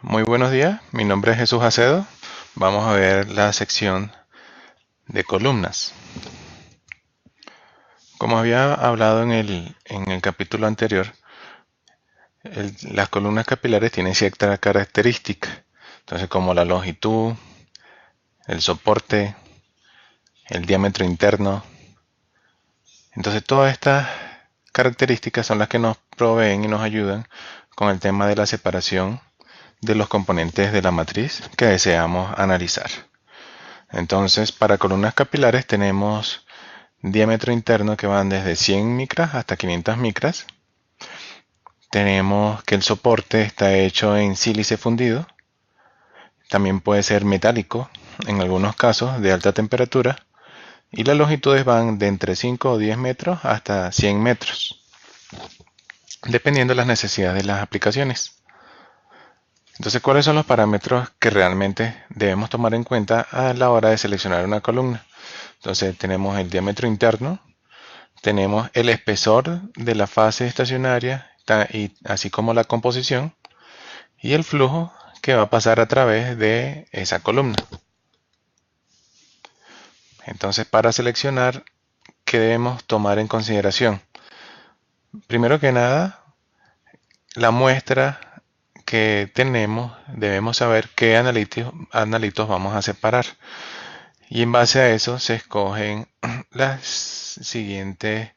Muy buenos días, mi nombre es Jesús Acedo. Vamos a ver la sección de columnas. Como había hablado en el capítulo anterior, las columnas capilares tienen ciertas características. Entonces, como la longitud, el soporte, el diámetro interno. Entonces, todas estas características son las que nos proveen y nos ayudan con el tema de la separación de los componentes de la matriz que deseamos analizar. Entonces, para columnas capilares tenemos diámetro interno que van desde 100 micras hasta 500 micras. Tenemos que el soporte está hecho en sílice fundido. También puede ser metálico, en algunos casos de alta temperatura. Y las longitudes van de entre 5 o 10 metros hasta 100 metros, dependiendo de las necesidades de las aplicaciones. Entonces, ¿cuáles son los parámetros que realmente debemos tomar en cuenta a la hora de seleccionar una columna? Entonces, tenemos el diámetro interno, tenemos el espesor de la fase estacionaria, así como la composición y el flujo que va a pasar a través de esa columna. Entonces, para seleccionar, ¿qué debemos tomar en consideración? Primero que nada, la muestra que tenemos, debemos saber qué analitos vamos a separar. Y en base a eso se escogen los siguientes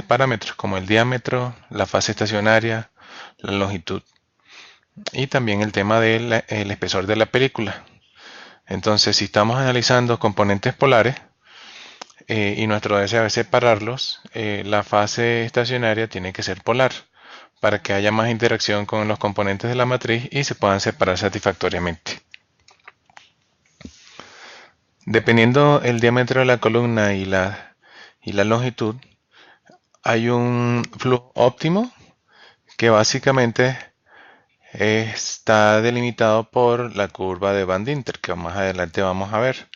parámetros, como el diámetro, la fase estacionaria, la longitud y también el tema del espesor de la película. Entonces, si estamos analizando componentes polares y nuestro deseo es separarlos, la fase estacionaria tiene que ser polar para que haya más interacción con los componentes de la matriz y se puedan separar satisfactoriamente. Dependiendo el diámetro de la columna y la longitud, hay un flujo óptimo que básicamente está delimitado por la curva de Van Dinter, que más adelante vamos a ver.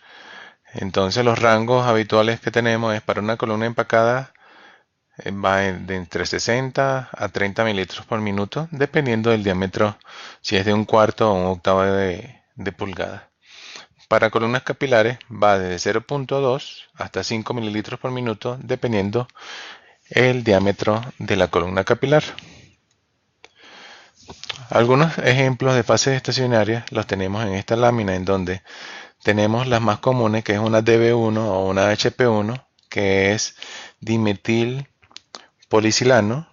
Entonces los rangos habituales que tenemos es para una columna empacada va de entre 60 a 30 mililitros por minuto, dependiendo del diámetro, si es de un cuarto o un octavo de pulgada. Para columnas capilares va desde 0.2 hasta 5 mililitros por minuto, dependiendo el diámetro de la columna capilar. Algunos ejemplos de fases estacionarias los tenemos en esta lámina, en donde tenemos las más comunes, que es una DB1 o una HP1, que es dimetil policilano,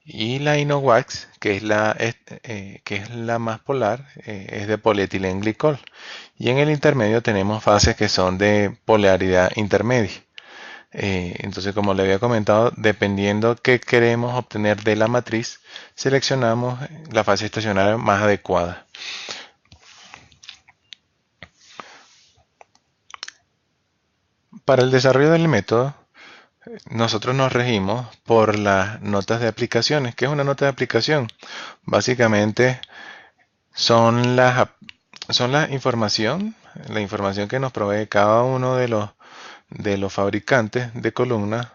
y la Inowax, que es la más polar, es de polietilenglicol. Y en el intermedio tenemos fases que son de polaridad intermedia. Entonces, como le había comentado, dependiendo qué queremos obtener de la matriz, seleccionamos la fase estacionaria más adecuada. Para el desarrollo del método, nosotros nos regimos por las notas de aplicaciones. ¿Qué es una nota de aplicación? Básicamente son la información que nos provee cada uno de los fabricantes de columnas,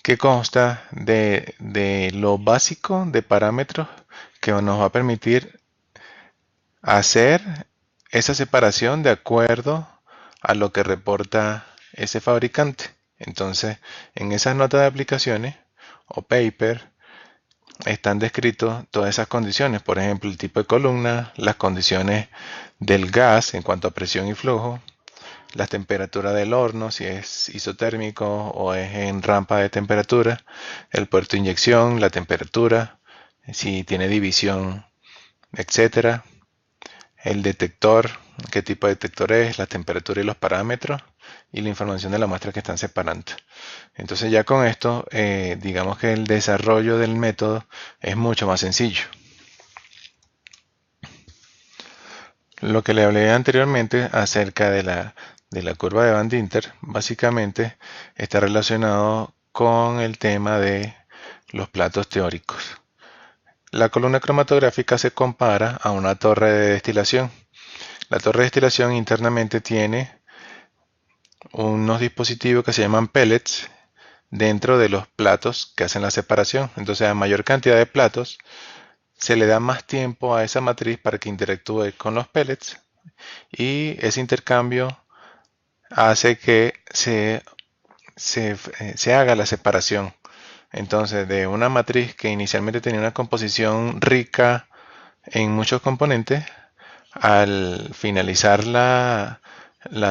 que consta de lo básico de parámetros que nos va a permitir hacer esa separación de acuerdo a lo que reporta ese fabricante. Entonces, en esas notas de aplicaciones o paper están descritos todas esas condiciones, por ejemplo, el tipo de columna, las condiciones del gas en cuanto a presión y flujo, la temperatura del horno, si es isotérmico o es en rampa de temperatura, el puerto de inyección, la temperatura, si tiene división, etcétera, el detector, qué tipo de detector es, la temperatura y los parámetros, y la información de la muestra que están separando. Entonces ya con esto, digamos que el desarrollo del método es mucho más sencillo. Lo que le hablé anteriormente acerca de la curva de Van Dinter, básicamente está relacionado con el tema de los platos teóricos. La columna cromatográfica se compara a una torre de destilación. La torre de destilación internamente tiene unos dispositivos que se llaman pellets dentro de los platos que hacen la separación. Entonces, a mayor cantidad de platos, se le da más tiempo a esa matriz para que interactúe con los pellets y ese intercambio hace que se haga la separación. Entonces, de una matriz que inicialmente tenía una composición rica en muchos componentes, al finalizar la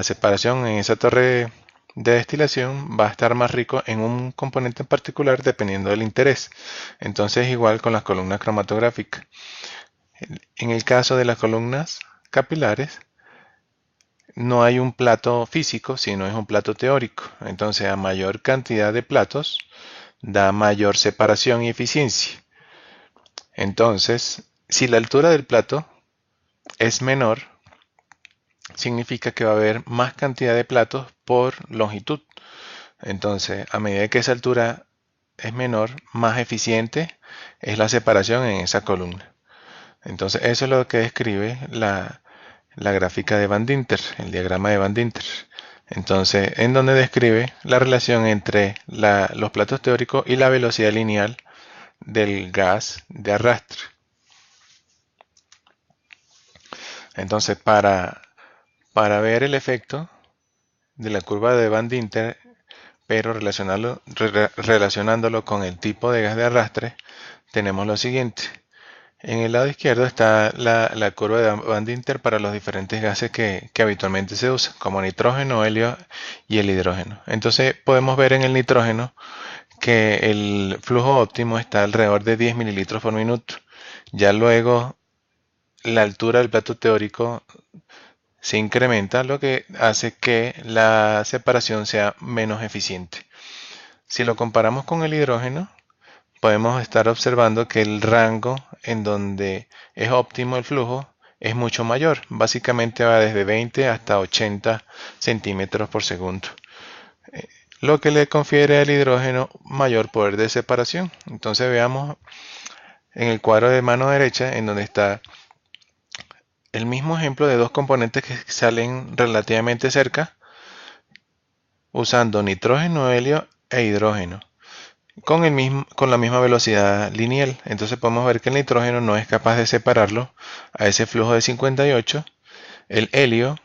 separación en esa torre de destilación, va a estar más rico en un componente en particular dependiendo del interés. Entonces, igual con las columnas cromatográficas. En el caso de las columnas capilares, no hay un plato físico, sino es un plato teórico. Entonces, a mayor cantidad de platos, da mayor separación y eficiencia. Entonces, si la altura del plato es menor, significa que va a haber más cantidad de platos por longitud. Entonces, a medida que esa altura es menor, más eficiente es la separación en esa columna. Entonces, eso es lo que describe la gráfica de Van Dinter, el diagrama de Van Dinter. Entonces, en donde describe la relación entre los platos teóricos y la velocidad lineal del gas de arrastre. Entonces, para ver el efecto de la curva de Van Dinter, pero relacionándolo con el tipo de gas de arrastre, tenemos lo siguiente. En el lado izquierdo está la curva de Van Dinter para los diferentes gases que habitualmente se usan, como nitrógeno, helio y el hidrógeno. Entonces podemos ver en el nitrógeno que el flujo óptimo está alrededor de 10 mililitros por minuto. Ya luego la altura del plato teórico se incrementa, lo que hace que la separación sea menos eficiente. Si lo comparamos con el hidrógeno, podemos estar observando que el rango en donde es óptimo el flujo es mucho mayor. Básicamente va desde 20 hasta 80 centímetros por segundo, lo que le confiere al hidrógeno mayor poder de separación. Entonces veamos en el cuadro de mano derecha, en donde está el mismo ejemplo de dos componentes que salen relativamente cerca, usando nitrógeno, helio e hidrógeno, con la misma velocidad lineal. Entonces podemos ver que el nitrógeno no es capaz de separarlo a ese flujo de 58. El helio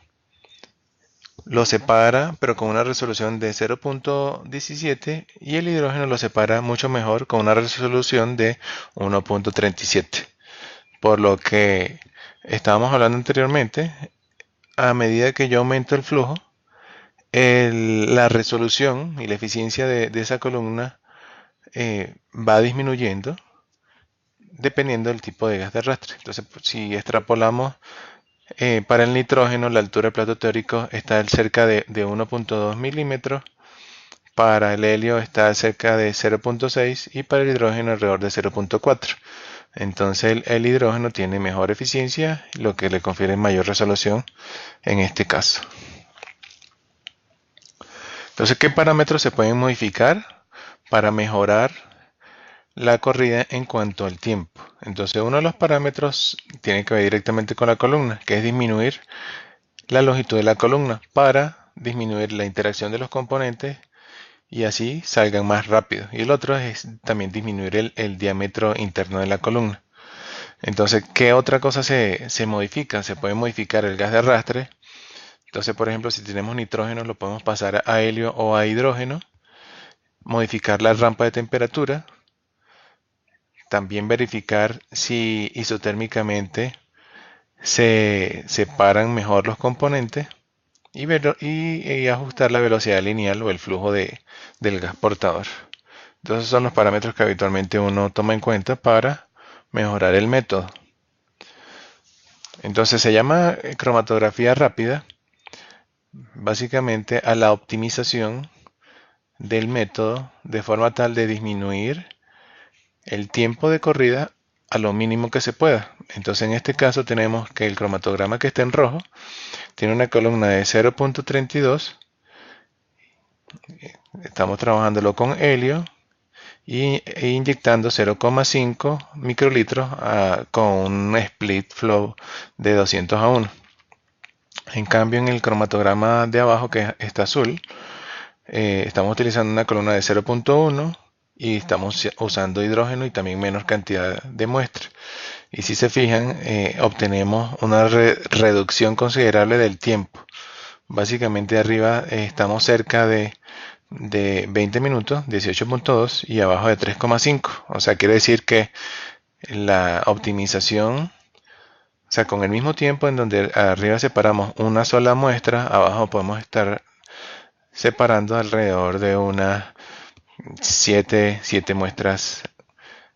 lo separa, pero con una resolución de 0.17, y el hidrógeno lo separa mucho mejor con una resolución de 1.37. Por lo que estábamos hablando anteriormente, a medida que yo aumento el flujo, la resolución y la eficiencia de esa columna va disminuyendo dependiendo del tipo de gas de arrastre. Entonces, si extrapolamos para el nitrógeno, la altura del plato teórico está cerca de 1.2 milímetros, para el helio está cerca de 0.6 y para el hidrógeno alrededor de 0.4. Entonces el hidrógeno tiene mejor eficiencia, lo que le confiere mayor resolución en este caso. Entonces, ¿qué parámetros se pueden modificar para mejorar la corrida en cuanto al tiempo? Entonces, uno de los parámetros tiene que ver directamente con la columna, que es disminuir la longitud de la columna para disminuir la interacción de los componentes y así salgan más rápido. Y el otro es también disminuir el diámetro interno de la columna. Entonces, ¿qué otra cosa se modifica? Se puede modificar el gas de arrastre. Entonces, por ejemplo, si tenemos nitrógeno, lo podemos pasar a helio o a hidrógeno. Modificar la rampa de temperatura. También verificar si isotérmicamente se separan mejor los componentes y ajustar la velocidad lineal o el flujo del gas portador. Entonces son los parámetros que habitualmente uno toma en cuenta para mejorar el método. Entonces se llama cromatografía rápida básicamente a la optimización del método de forma tal de disminuir el tiempo de corrida a lo mínimo que se pueda. Entonces en este caso tenemos que el cromatograma que está en rojo tiene una columna de 0.32. Estamos trabajándolo con helio e inyectando 0,5 microlitros con un split flow de 200 a 1. En cambio, en el cromatograma de abajo, que está azul, estamos utilizando una columna de 0.1 y estamos usando hidrógeno y también menor cantidad de muestra. Y si se fijan, obtenemos una reducción considerable del tiempo. Básicamente arriba estamos cerca de 20 minutos, 18.2, y abajo de 3,5. O sea, quiere decir que la optimización, o sea, con el mismo tiempo en donde arriba separamos una sola muestra, abajo podemos estar separando alrededor de unas 7 muestras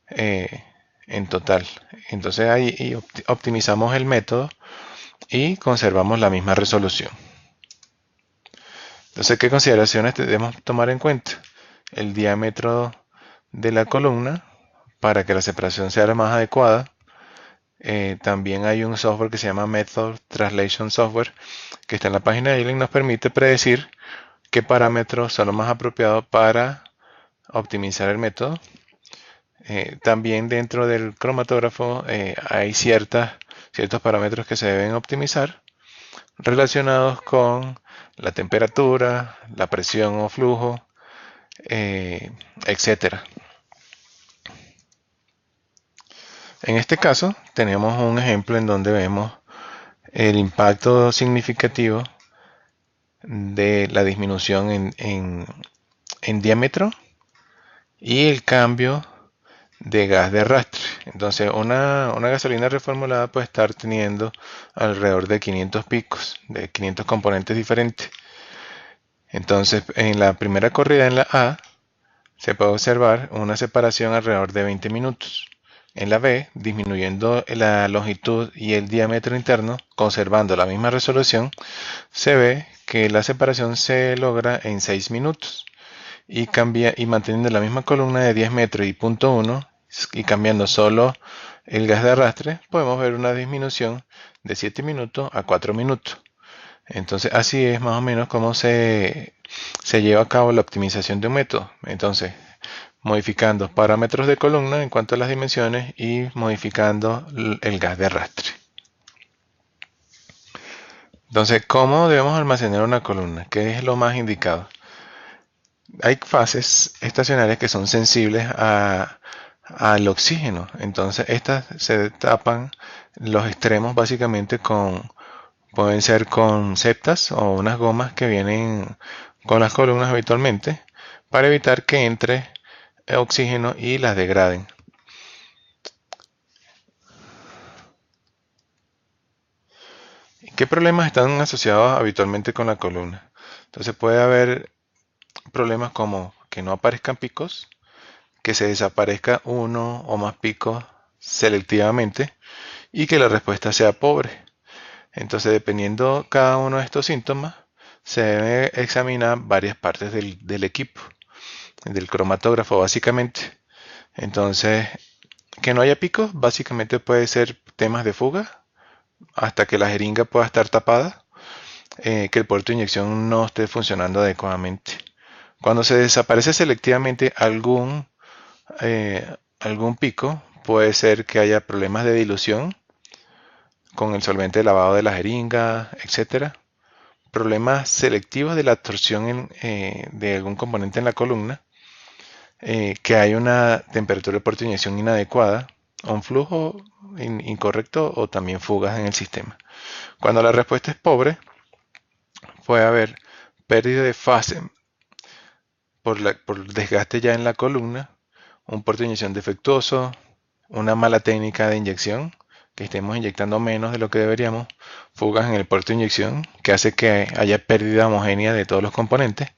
en total. Entonces ahí optimizamos el método y conservamos la misma resolución. Entonces, ¿qué consideraciones debemos tomar en cuenta? El diámetro de la columna para que la separación sea la más adecuada. También hay un software que se llama Method Translation Software que está en la página de ILIN, nos permite predecir qué parámetros son los más apropiados para optimizar el método. También dentro del cromatógrafo hay ciertos parámetros que se deben optimizar relacionados con la temperatura, la presión o flujo, etcétera. En este caso tenemos un ejemplo en donde vemos el impacto significativo de la disminución en diámetro y el cambio de gas de arrastre. Entonces una gasolina reformulada puede estar teniendo alrededor de 500 picos, de 500 componentes diferentes. Entonces en la primera corrida, en la A, se puede observar una separación alrededor de 20 minutos. En la B, disminuyendo la longitud y el diámetro interno, conservando la misma resolución, se ve que la separación se logra en 6 minutos y manteniendo la misma columna de 10 metros y punto 1 y cambiando solo el gas de arrastre, podemos ver una disminución de 7 minutos a 4 minutos. Entonces así es más o menos como se lleva a cabo la optimización de un método. Entonces, modificando parámetros de columna en cuanto a las dimensiones y modificando el gas de arrastre. Entonces, ¿cómo debemos almacenar una columna? ¿Qué es lo más indicado? Hay fases estacionarias que son sensibles al oxígeno. Entonces, estas se tapan los extremos básicamente pueden ser con septas o unas gomas que vienen con las columnas habitualmente para evitar que entre oxígeno y las degraden. ¿Qué problemas están asociados habitualmente con la columna? Entonces puede haber problemas como que no aparezcan picos, que se desaparezca uno o más picos selectivamente y que la respuesta sea pobre. Entonces, dependiendo cada uno de estos síntomas, se debe examinar varias partes del equipo, del cromatógrafo básicamente. Entonces, que no haya picos básicamente puede ser temas de fuga hasta que la jeringa pueda estar tapada, que el puerto de inyección no esté funcionando adecuadamente. Cuando se desaparece selectivamente algún pico, puede ser que haya problemas de dilución con el solvente de lavado de la jeringa, etcétera. Problemas selectivos de la absorción de algún componente en la columna, que hay una temperatura de puerto de inyección inadecuada, un flujo incorrecto o también fugas en el sistema. Cuando la respuesta es pobre, puede haber pérdida de fase por desgaste ya en la columna, un puerto de inyección defectuoso, una mala técnica de inyección, que estemos inyectando menos de lo que deberíamos, fugas en el puerto de inyección, que hace que haya pérdida homogénea de todos los componentes.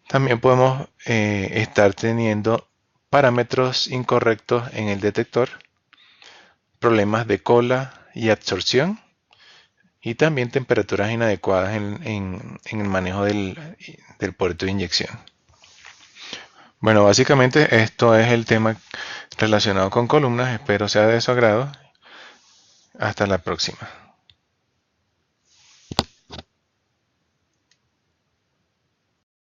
También podemos estar teniendo parámetros incorrectos en el detector, problemas de cola y absorción, y también temperaturas inadecuadas en el manejo del puerto de inyección. Bueno, básicamente esto es el tema relacionado con columnas. Espero sea de su agrado. Hasta la próxima.